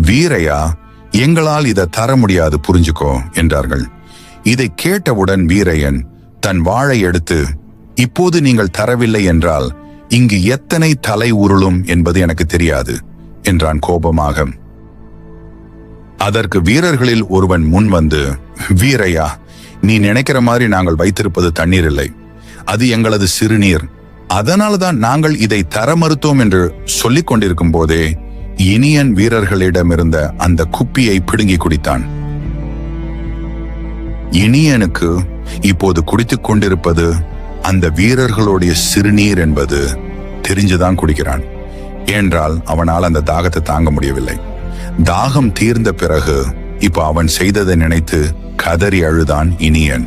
வீரையா, எங்களால் இதை தர முடியாது, புரிஞ்சுக்கோ என்றார்கள். இதை கேட்டவுடன் வீரையன் தன் வாளை எடுத்து, இப்போது நீங்கள் தரவில்லை என்றால் இங்கு எத்தனை தலை உருளும் என்பது எனக்கு தெரியாது என்றான் கோபமாக. அதற்கு வீரர்களில் ஒருவன் முன் வந்து, வீரையா, நீ நினைக்கிற மாதிரி நாங்கள் வைத்திருப்பது தண்ணீர் இல்லை, அது எங்களது சிறுநீர். அதனால்தான் நாங்கள் இதை தர மறுத்தோம் என்று சொல்லிக் கொண்டிருக்கும் போதே இனியன் வீரர்களிடமிருந்த அந்த குப்பியை பிடுங்கி குடித்தான். இனியனுக்கு இப்போது குடித்துக் கொண்டிருப்பது அந்த வீரர்களுடைய சிறுநீர் என்பது தெரிஞ்சுதான் குடிக்கிறான். என்றால் அவனால் அந்த தாகத்தை தாங்க முடியவில்லை. தாகம் தீர்ந்த பிறகு இப்ப அவன் செய்ததை நினைத்து கதறி அழுதான் இனியன்.